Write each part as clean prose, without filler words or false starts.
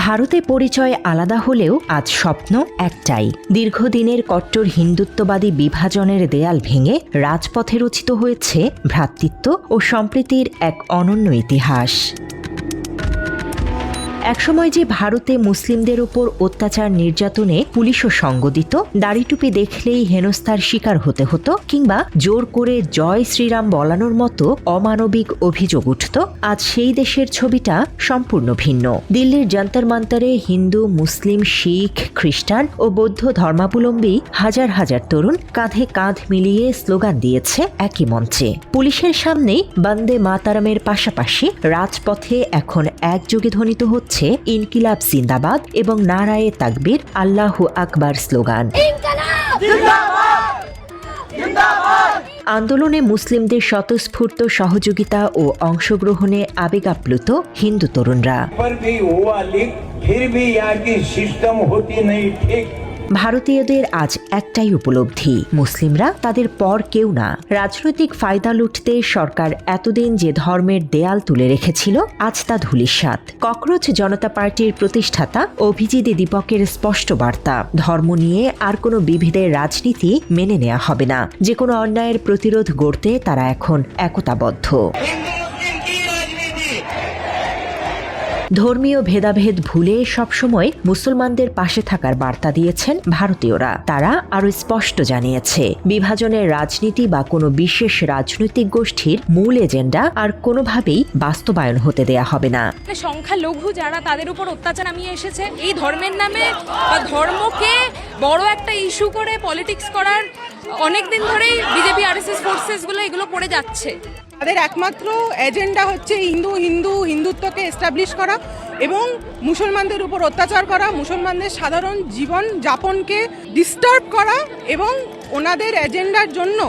ভারতে পরিচয় আলাদা হলেও আজ স্বপ্ন একটাই, দীর্ঘদিনের কট্টর হিন্দুত্ববাদী বিভাজনের দেয়াল ভেঙে রাজপথে রচিত হয়েছে ভ্রাতৃত্ব ও সম্প্রীতির এক অনন্য ইতিহাস। একসময় যে ভারতে মুসলিমদের উপর অত্যাচার নির্যাতনে পুলিশও সঙ্গ দিত, দাড়িটুপি দেখলেই হেনস্থার শিকার হতে হতো কিংবা জোর করে জয় শ্রীরাম বলানোর মতো অমানবিক অভিযোগ উঠত, আজ সেই দেশের ছবিটা সম্পূর্ণ ভিন্ন। দিল্লির যন্তর মন্তরে হিন্দু, মুসলিম, শিখ, খ্রিস্টান ও বৌদ্ধ ধর্মাবলম্বী হাজার হাজার তরুণ কাঁধে কাঁধ মিলিয়ে স্লোগান দিয়েছে একই মঞ্চে। পুলিশের সামনেই বন্দে মাতারামের পাশাপাশি রাজপথে এখন একযোগে ধ্বনিত হচ্ছে ইনকিলাব জিন্দাবাদ এবং নারায়ে তাকবীর, আল্লাহু আকবার স্লোগান। আন্দোলনে মুসলিমদের স্বতঃস্ফূর্ত সহযোগিতা ও অংশগ্রহণে আবেগাপ্লুত হিন্দু তরুণরা। ভারতীয়দের আজ একটাই উপলব্ধি, মুসলিমরা তাদের পর কেউ না। রাজনৈতিক ফায়দা লুটতে সরকার এতদিন যে ধর্মের দেয়াল তুলে রেখেছিল, আজ তা ধূলিসাৎ। ককরোচ জনতা পার্টির প্রতিষ্ঠাতা অভিজিৎ দীপকের স্পষ্ট বার্তা, ধর্ম নিয়ে আর কোনো বিভেদের রাজনীতি মেনে নেওয়া হবে না। যে কোনো অন্যায়ের প্রতিরোধ গড়তে তারা এখন একতাবদ্ধ। ধর্মীয় ভেদাভেদ ভুলে সবসময় মুসলমানদের পাশে থাকার বার্তা দিয়েছেন ভারতীয়রা। তারা আরও স্পষ্ট জানিয়েছে, বিভাজনের রাজনীতি বা কোনো বিশেষ রাজনৈতিক গোষ্ঠীর মূল এজেন্ডা আর কোনোভাবেই বাস্তবায়ন হতে দেয়া হবে না। সংখ্যালঘু যারা, তাদের উপর অত্যাচার নামিয়ে এসেছে, এই ধর্মের নামে বা ধর্মকে বড় একটা ইস্যু করে পলিটিক্স করার অনেকদিন ধরেই বিজেপি আরএসএস ফোর্সেসগুলো এগুলো করে যাচ্ছে। তাদের একমাত্র এজেন্ডা হচ্ছে হিন্দুত্বকে এস্টাবলিশ করা এবং মুসলমানদের উপর অত্যাচার করা, মুসলমানদের সাধারণ জীবন যাপনকে ডিস্টার্ব করা। এবং ওনাদের এজেন্ডার জন্য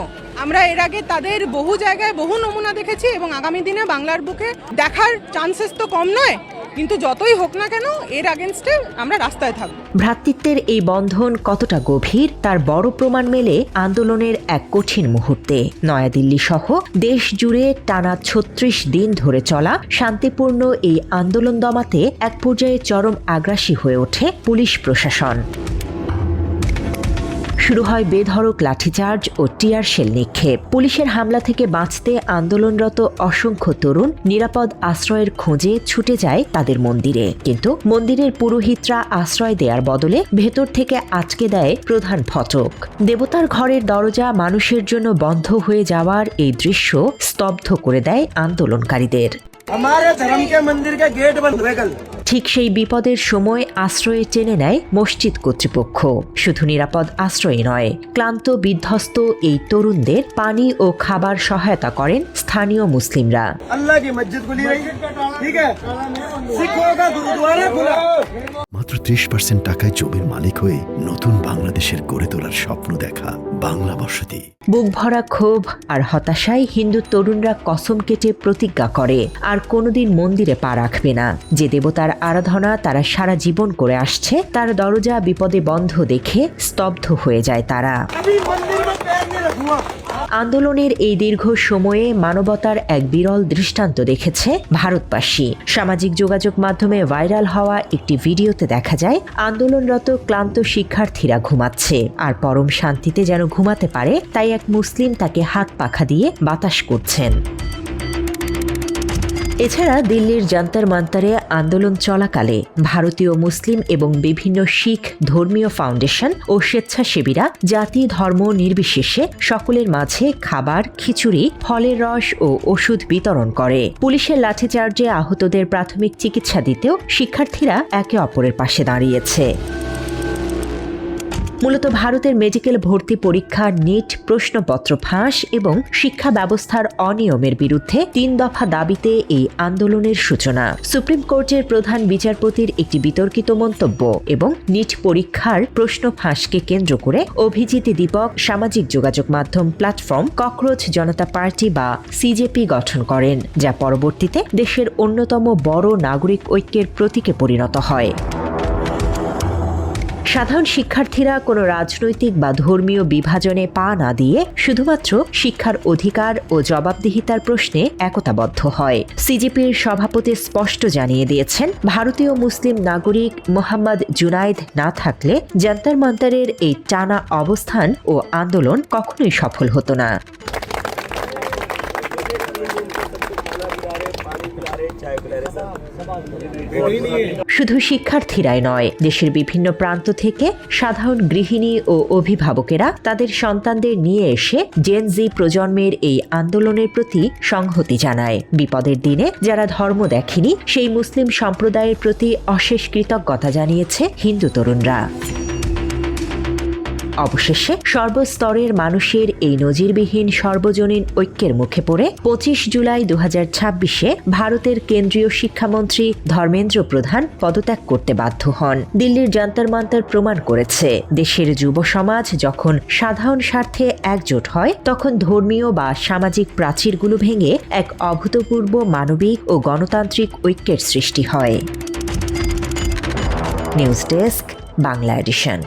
আমরা এর আগে তাদের বহু জায়গায় বহু নমুনা দেখেছি এবং আগামী দিনে বাংলার বুকে দেখার চান্সেস তো কম নয়, কিন্তু যতই হোক না কেন এর আগেনস্টে আমরা রাস্তায় থাকব। ভ্রাতৃত্বের এই বন্ধন কতটা গভীর তার বড় প্রমাণ মেলে আন্দোলনের এক কঠিন মুহূর্তে। নয়াদিল্লি সহ দেশ জুড়ে টানা ৩৬ দিন ধরে চলা শান্তিপূর্ণ এই আন্দোলন দমাতে এক পর্যায়ে চরম আগ্রাসী হয়ে ওঠে পুলিশ প্রশাসন। শুরু হয় বেধড়ক লাঠিচার্জ ও টিয়ার শেল নিক্ষেপ। পুলিশের হামলা থেকে বাঁচতে আন্দোলনরত অসংখ্য তরুণ নিরাপদ আশ্রয়ের খোঁজে ছুটে যায় তাদের মন্দিরে, কিন্তু মন্দিরের পুরোহিতরা আশ্রয় দেওয়ার বদলে ভেতর থেকে আটকে দেয় প্রধান ফটক। দেবতার ঘরের দরজা মানুষের জন্য বন্ধ হয়ে যাওয়ার এই দৃশ্য স্তব্ধ করে দেয় আন্দোলনকারীদের। ঠিক সেই বিপদের সময় আশ্রয়ে টেনে নেয় মসজিদ কর্তৃপক্ষ। শুধু নিরাপদ আশ্রয় নয়, ক্লান্ত বিধ্বস্ত এই তরুণদের পানি ও খাবার সহায়তা করেন স্থানীয় মুসলিমরা। মাত্র ৩০% টাকায় জমির মালিক হয়ে নতুন বাংলাদেশের গড়ে তোলার স্বপ্ন দেখা বাংলা বসতি। বুক ভরা ক্ষোভ আর হতাশায় হিন্দু তরুণরা কসম কেটে প্রতিজ্ঞা করে আর কোনোদিন মন্দিরে পা রাখবে না। যে দেবতার আরাধনা তারা সারা জীবন করে আসছে, তার দরজা বিপদে বন্ধ দেখে স্তব্ধ হয়ে যায় তারা। আন্দোলনের এই দীর্ঘ সময়ে মানবতার এক বিরল দৃষ্টান্ত দেখেছে ভারতবাসী। সামাজিক যোগাযোগ মাধ্যমে ভাইরাল হওয়া একটি ভিডিওতে দেখা যায় আন্দোলনরত ক্লান্ত শিক্ষার্থীরা ঘুমাচ্ছে, আর পরম শান্তিতে যেন ঘুমাতে পারে তাই এক মুসলিম তাকে হাত পাখা দিয়ে বাতাস করছেন। এছাড়া দিল্লির যন্তর মন্তরে আন্দোলন চলাকালে ভারতীয় মুসলিম এবং বিভিন্ন শিখ ধর্মীয় ফাউন্ডেশন ও স্বেচ্ছাসেবীরা জাতি ধর্ম নির্বিশেষে সকলের মাঝে খাবার, খিচুড়ি, ফলের রস ও ওষুধ বিতরণ করে। পুলিশের লাঠিচার্জে আহতদের প্রাথমিক চিকিৎসা দিতেও শিক্ষার্থীরা একে অপরের পাশে দাঁড়িয়েছে। মূলত ভারতের মেডিকেল ভর্তি পরীক্ষা, নিট, প্রশ্নপত্র ফাঁস এবং শিক্ষা ব্যবস্থার অনিয়মের বিরুদ্ধে ৩ দফা দাবিতে এই আন্দোলনের সূচনা। সুপ্রিম কোর্টের প্রধান বিচারপতির একটি বিতর্কিত মন্তব্য এবং নিট পরীক্ষার প্রশ্ন ফাঁসকে কেন্দ্র করে অভিজিৎ দীপক সামাজিক যোগাযোগ মাধ্যম প্ল্যাটফর্ম ককরোচ জনতা পার্টি বা সিজেপি গঠন করেন, যা পরবর্তীতে দেশের অন্যতম বড় নাগরিক ঐক্যের প্রতীকে পরিণত হয়। সাধারণ শিক্ষার্থীরা কোনো রাজনৈতিক বা ধর্মীয় বিভাজনে পা না দিয়ে শুধুমাত্র শিক্ষার অধিকার ও জবাবদিহিতার প্রশ্নে একতাবদ্ধ হয়। সিজেপির সভাপতি স্পষ্ট জানিয়ে দিয়েছেন, ভারতীয় মুসলিম নাগরিক মোহাম্মদ জুনায়েদ না থাকলে জান্তার মান্তারের এই টানা অবস্থান ও আন্দোলন কখনোই সফল হতো না। শুধু শিক্ষার্থীরাই নয়, দেশের বিভিন্ন প্রান্ত থেকে সাধারণ গৃহিণী ও অভিভাবকেরা তাদের সন্তানদের নিয়ে এসে জেন জি প্রজন্মের এই আন্দোলনের প্রতি সংহতি জানায়। বিপদের দিনে যারা ধর্ম দেখেনি সেই মুসলিম সম্প্রদায়ের প্রতি অশেষ কৃতজ্ঞতা জানিয়েছে হিন্দু তরুণরা। অবশেষে সর্বস্তরের মানুষের এই নজিরবিহীন সর্বজনীন ঐক্যের মুখে পড়ে ২৫ জুলাই ২০২৬-এ ভারতের কেন্দ্রীয় শিক্ষামন্ত্রী ধর্মেন্দ্র প্রধান পদত্যাগ করতে বাধ্য হন। দিল্লির জান্তার মান্তার প্রমাণ করেছে, দেশের যুব সমাজ যখন সাধারণ স্বার্থে একজোট হয় তখন ধর্মীয় বা সামাজিক প্রাচীরগুলো ভেঙে এক অভূতপূর্ব মানবিক ও গণতান্ত্রিক ঐক্যের সৃষ্টি হয়। News desk, Bangla addition.